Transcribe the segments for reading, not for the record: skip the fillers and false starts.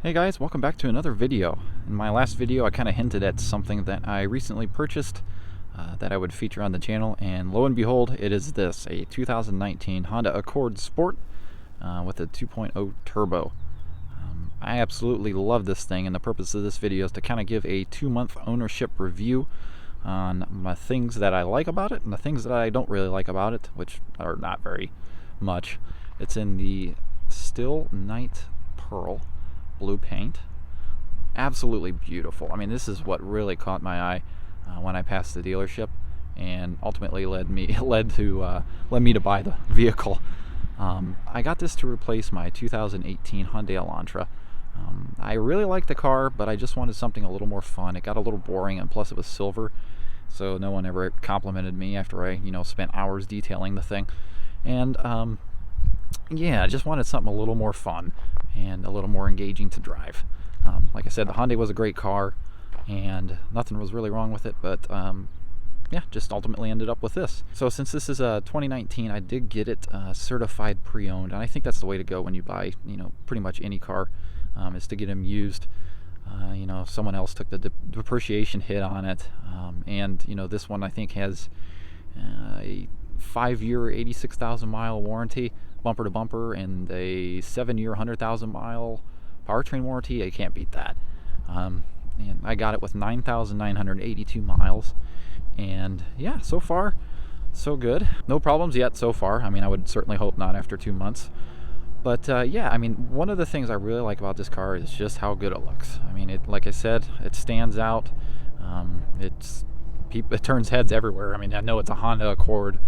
Hey guys, welcome back to another video. In my last video I kind of hinted at something that I recently purchased that I would feature on the channel, and lo and behold it is this, a 2019 Honda Accord Sport with a 2.0 turbo. I absolutely love this thing, and the purpose of this video is to kind of give a 2-month ownership review on my things that I like about it and the things that I don't really like about it, which are not very much. It's in the Still Night Pearl blue paint. Absolutely beautiful. I mean, this is what really caught my eye when I passed the dealership, and ultimately led me to buy the vehicle. I got this to replace my 2018 Hyundai Elantra. I really liked the car, but I just wanted something a little more fun. It got a little boring, and plus it was silver, so no one ever complimented me after I spent hours detailing the thing. And yeah, I just wanted something a little more fun and a little more engaging to drive. Like I said, the Hyundai was a great car and nothing was really wrong with it, but yeah, just ultimately ended up with this. So since this is a 2019, I did get it certified pre-owned, and I think that's the way to go when you buy pretty much any car, is to get them used. Someone else took the depreciation hit on it, and this one I think has a 5-year 86,000 mile warranty bumper to bumper, and a 7-year 100,000 mile powertrain warranty. I can't beat that. And I got it with 9,982 miles, and yeah, so far so good. No problems yet so far. I mean, I would certainly hope not after 2 months, but yeah, I mean, one of the things I really like about this car is just how good it looks. I mean, like I said, it stands out. It turns heads everywhere. I mean, I know it's a Honda Accord,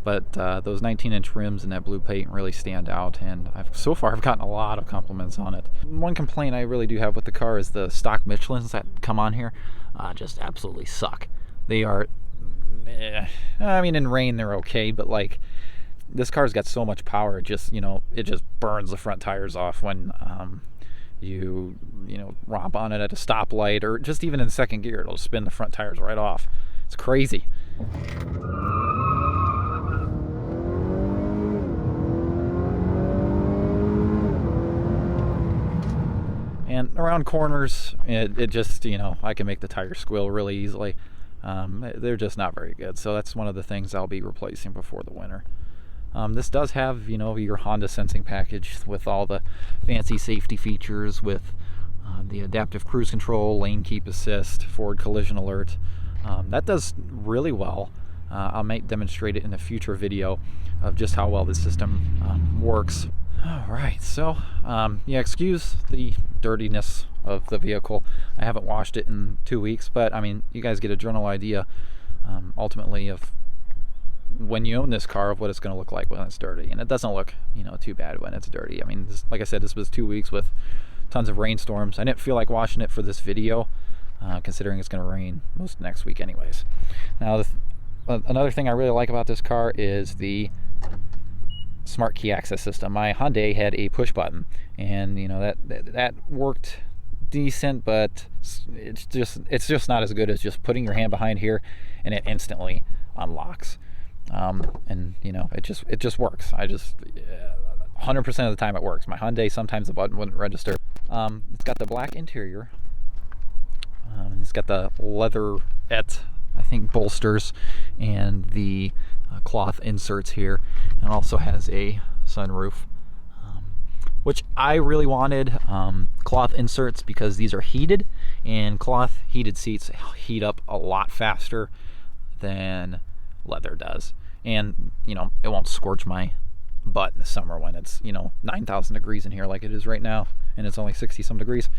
but those 19-inch rims and that blue paint really stand out, and so far I've gotten a lot of compliments on it. One complaint I really do have with the car is the stock Michelins that come on here just absolutely suck. They are, I mean, in rain they're okay, but like, this car's got so much power, it just burns the front tires off when you romp on it at a stoplight, or just even in second gear, it'll spin the front tires right off. It's crazy. And around corners, it just, I can make the tires squeal really easily. They're just not very good. So that's one of the things I'll be replacing before the winter. This does have, your Honda sensing package with all the fancy safety features, with the adaptive cruise control, lane keep assist, forward collision alert. That does really well. I might demonstrate it in a future video of just how well this system works. Alright, so yeah, excuse the dirtiness of the vehicle. I haven't washed it in 2 weeks, but I mean, you guys get a general idea ultimately of, when you own this car, of what it's going to look like when it's dirty. And it doesn't look too bad when it's dirty. I mean, like I said, this was 2 weeks with tons of rainstorms. I didn't feel like washing it for this video, considering it's going to rain most next week anyways. Now, another thing I really like about this car is the smart key access system. My Hyundai had a push button, and that worked decent, but it's just not as good as just putting your hand behind here and it instantly unlocks. And it just works. 100% of the time it works. My Hyundai, sometimes the button wouldn't register. It's got the black interior. And it's got the leatherette, I think, bolsters, and the cloth inserts here, and also has a sunroof, which I really wanted cloth inserts, because these are heated, and cloth heated seats heat up a lot faster than leather does, and it won't scorch my butt in the summer when it's 9,000 degrees in here like it is right now, and it's only 60 some degrees.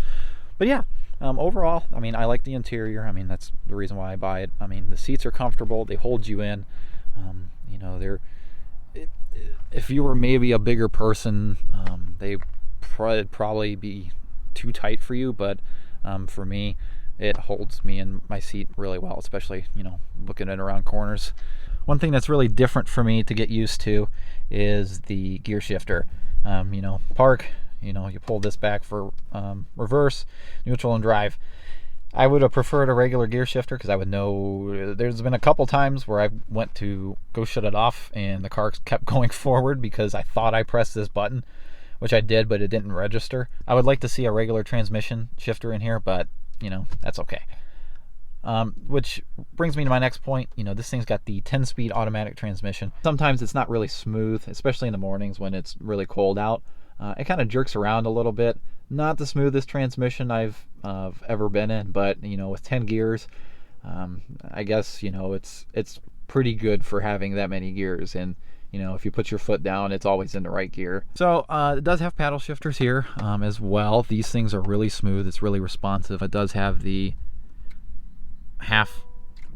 But yeah, overall, I mean, I like the interior. I mean, that's the reason why I buy it. I mean, the seats are comfortable, they hold you in. If you were maybe a bigger person, they probably be too tight for you, but for me, it holds me in my seat really well, especially looking at around corners. One thing that's really different for me to get used to is the gear shifter. Park, you pull this back for reverse, neutral, and drive. I would have preferred a regular gear shifter, because I would know. There's been a couple times where I went to go shut it off and the car kept going forward because I thought I pressed this button, which I did, but it didn't register. I would like to see a regular transmission shifter in here, but you know, that's okay. Which brings me to my next point. You know, this thing's got the 10-speed automatic transmission. Sometimes it's not really smooth, especially in the mornings when it's really cold out. It kind of jerks around a little bit. Not the smoothest transmission I've ever been in, but you know, with 10 gears, I guess, you know, it's pretty good for having that many gears. And you know, if you put your foot down, it's always in the right gear. So it does have paddle shifters here as well. These things are really smooth. It's really responsive. It does have the half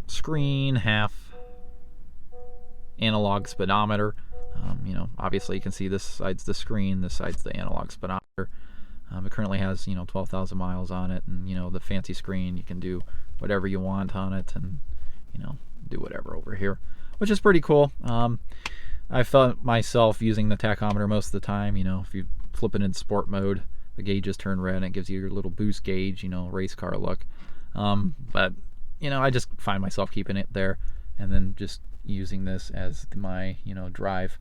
screen, half analog speedometer. You know, obviously you can see this side's the screen, this side's the analog speedometer. It currently has, you know, 12,000 miles on it, and you know, the fancy screen, you can do whatever you want on it, and you know, do whatever over here, which is pretty cool. I felt myself using the tachometer most of the time. You know, if you flip it in sport mode, the gauges turn red and it gives you your little boost gauge, you know, race car look. But you know, I just find myself keeping it there and then just using this as my, you know, drive.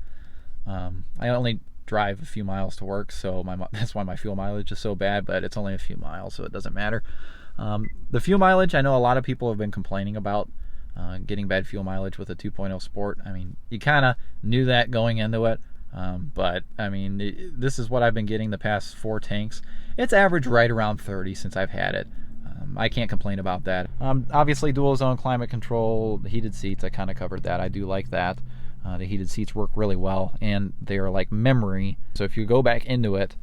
I only drive a few miles to work, so that's why my fuel mileage is so bad, but it's only a few miles, so it doesn't matter. The fuel mileage, I know a lot of people have been complaining about getting bad fuel mileage with a 2.0 Sport. I mean, you kind of knew that going into it, but I mean, this is what I've been getting the past 4 tanks. It's averaged right around 30 since I've had it. I can't complain about that. Obviously, dual zone climate control, the heated seats, I kind of covered that. I do like that. The heated seats work really well, and they're like memory. So if you go back into it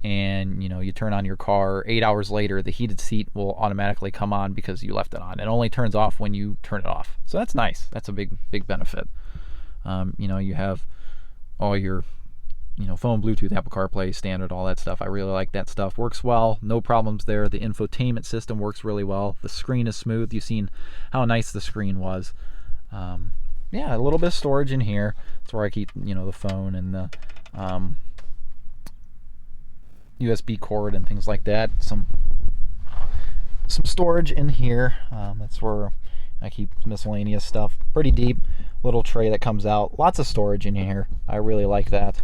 and you know, you turn on your car, 8 hours later the heated seat will automatically come on because you left it on. It only turns off when you turn it off, so that's nice. That's a big benefit. You know, you have all your, you know, phone, Bluetooth, Apple CarPlay, standard, all that stuff. I really like that stuff. Works well, no problems there. The infotainment system works really well. The screen is smooth. You've seen how nice the screen was. Yeah, a little bit of storage in here. That's where I keep, you know, the phone and the USB cord and things like that. Some storage in here. That's where I keep miscellaneous stuff. Pretty deep little tray that comes out. Lots of storage in here. I really like that.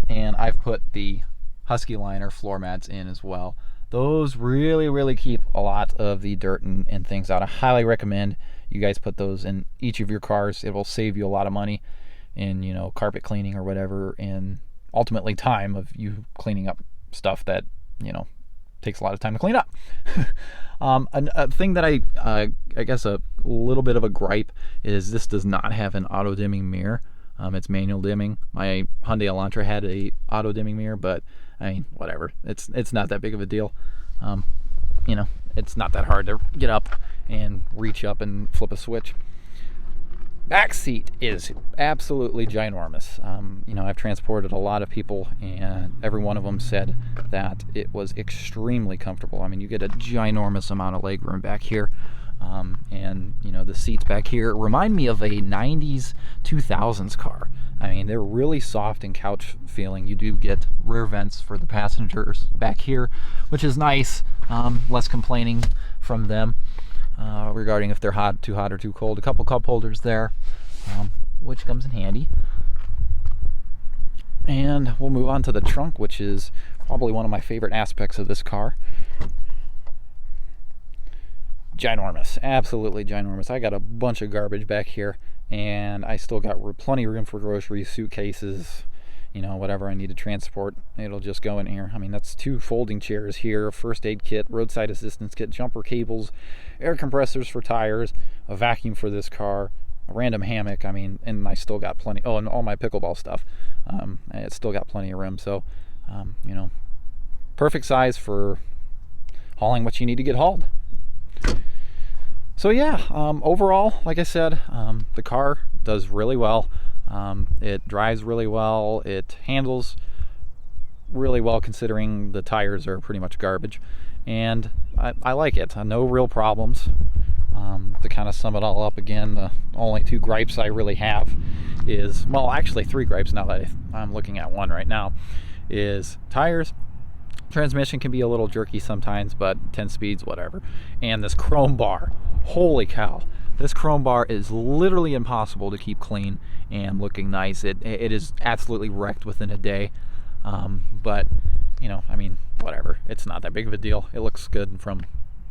And I've put the Husky liner floor mats in as well. Those really keep a lot of the dirt and things out. I highly recommend you guys put those in each of your cars. It will save you a lot of money in, you know, carpet cleaning or whatever, and ultimately time of you cleaning up stuff that, you know, takes a lot of time to clean up. A thing that I guess a little bit of a gripe is this does not have an auto dimming mirror. It's manual dimming. My Hyundai Elantra had a auto dimming mirror, but I mean, whatever. It's not that big of a deal. You know, it's not that hard to get up and reach up and flip a switch. Back seat is absolutely ginormous. You know, I've transported a lot of people, and every one of them said that it was extremely comfortable. I mean, you get a ginormous amount of leg room back here. And you know, the seats back here remind me of a 90s 2000s car. I mean, they're really soft and couch feeling. You do get rear vents for the passengers back here, which is nice. Less complaining from them regarding if they're too hot or too cold. A couple cup holders there, which comes in handy. And we'll move on to the trunk, which is probably one of my favorite aspects of this car. Ginormous, absolutely ginormous. I got a bunch of garbage back here, and I still got plenty of room for groceries, suitcases, you know, whatever I need to transport. It'll just go in here. I mean, that's 2 folding chairs here, a first aid kit, roadside assistance kit, jumper cables, air compressors for tires, a vacuum for this car, a random hammock. I mean, and I still got plenty. Oh, and all my pickleball stuff. It's still got plenty of room. So, you know, perfect size for hauling what you need to get hauled. So yeah, overall, like I said, the car does really well. It drives really well. It handles really well considering the tires are pretty much garbage. And I like it. No real problems. To kind of sum it all up again, the only 2 gripes I really have is, well, actually 3 gripes now that I'm looking at one right now, is tires. Transmission can be a little jerky sometimes, but 10 speeds, whatever. And this chrome bar, holy cow, this chrome bar is literally impossible to keep clean and looking nice. It is absolutely wrecked within a day. But you know, I mean, whatever, it's not that big of a deal. It looks good from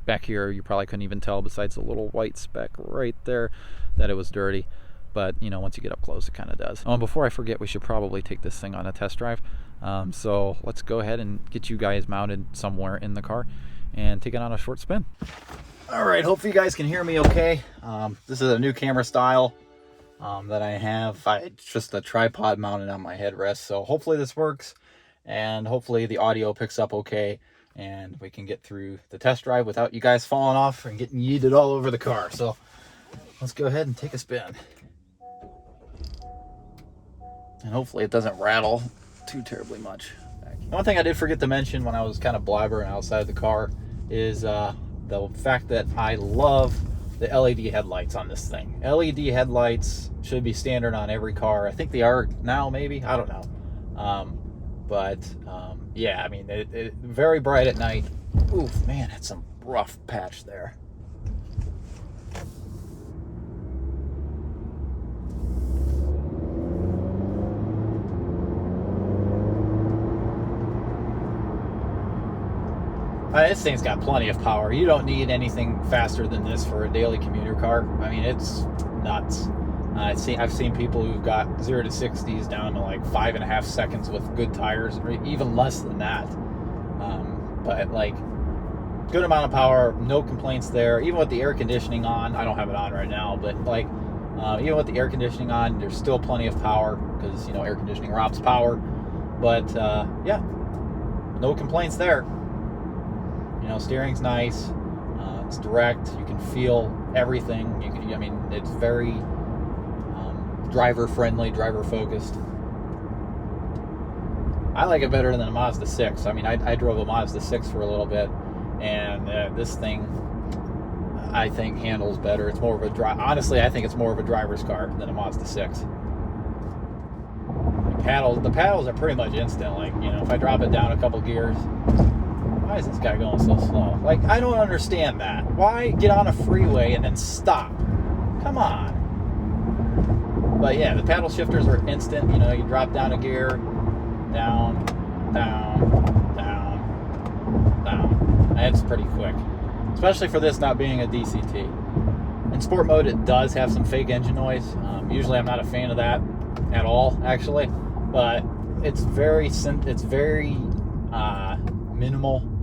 back here. You probably couldn't even tell, besides the little white speck right there, that it was dirty. But you know, once you get up close, it kind of does. Before I forget, we should probably take this thing on a test drive. So let's go ahead and get you guys mounted somewhere in the car and take it on a short spin. All right, hopefully you guys can hear me okay. This is a new camera style that I have. It's just a tripod mounted on my headrest, so hopefully this works, and hopefully the audio picks up okay, and we can get through the test drive without you guys falling off and getting yeeted all over the car. So let's go ahead and take a spin. And hopefully it doesn't rattle too terribly much. One thing I did forget to mention when I was kind of blabbering outside the car is the fact that I love the LED headlights on this thing. LED headlights should be standard on every car. I think they are now, maybe. I don't know. Yeah, I mean, it very bright at night. Oof, man, that's some rough patch there. This thing's got plenty of power. You don't need anything faster than this for a daily commuter car. I mean, it's nuts. I've seen people who've got 0 to 60s down to like 5.5 seconds with good tires, or even less than that. But like, good amount of power, no complaints there. Even with the air conditioning on, I don't have it on right now, but like, even with the air conditioning on, there's still plenty of power, because you know, air conditioning robs power. But yeah, no complaints there. You know, steering's nice. It's direct. You can feel everything. I mean, it's very driver friendly, driver focused. I like it better than a Mazda 6. I mean, I drove a Mazda 6 for a little bit, and this thing, I think, handles better. It's more of a honestly, I think it's more of a driver's car than a Mazda 6. The paddles are pretty much instant. Like, you know, if I drop it down a couple gears. Why is this guy going so slow? Like, I don't understand that. Why get on a freeway and then stop? Come on. But yeah, the paddle shifters are instant. You know, you drop down a gear, down, down, down, down. And it's pretty quick. Especially for this not being a DCT. In sport mode, it does have some fake engine noise. Usually I'm not a fan of that at all, actually. But it's very minimal.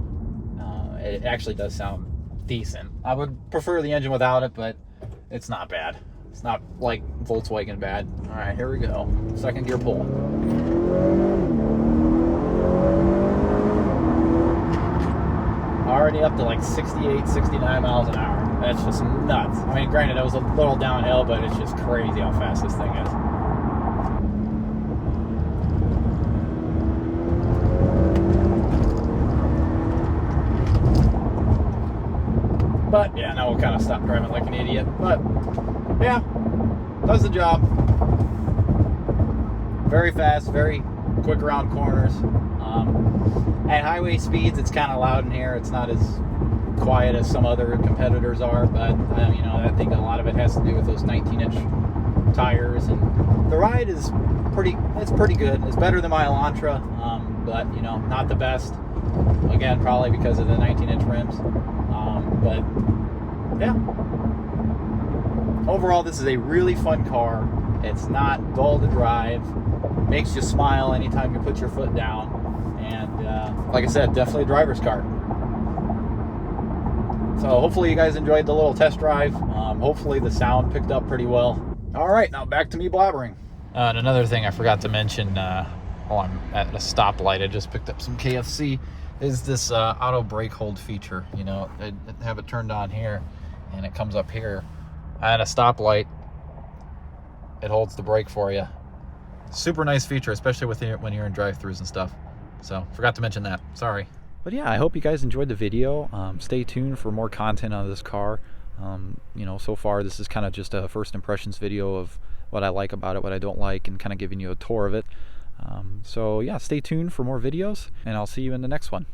It actually does sound decent. I would prefer the engine without it, but it's not bad. It's not like Volkswagen bad. All right, here we go. Second gear pull. Already up to like 68, 69 miles an hour. That's just nuts. I mean, granted, it was a little downhill, but it's just crazy how fast this thing is. But yeah, now we'll kind of stop driving like an idiot. But yeah, does the job. Very fast, very quick around corners. At highway speeds, it's kind of loud in here. It's not as quiet as some other competitors are, but you know, I think a lot of it has to do with those 19-inch tires. And the ride is pretty good. It's better than my Elantra, but you know, not the best. Again, probably because of the 19-inch rims. But yeah, overall, this is a really fun car. It's not dull to drive. Makes you smile anytime you put your foot down. And like I said, definitely a driver's car. So hopefully you guys enjoyed the little test drive. Hopefully the sound picked up pretty well. All right, now back to me blabbering. And another thing I forgot to mention while I'm at a stoplight, I just picked up some KFC, is this auto brake hold feature. You know, I have it turned on here, and it comes up here. At a stoplight, it holds the brake for you. Super nice feature, especially when you're in drive-thrus and stuff. So, forgot to mention that. Sorry. But yeah, I hope you guys enjoyed the video. Stay tuned for more content on this car. You know, so far this is kind of just a first impressions video of what I like about it, what I don't like, and kind of giving you a tour of it. So yeah, stay tuned for more videos, and I'll see you in the next one.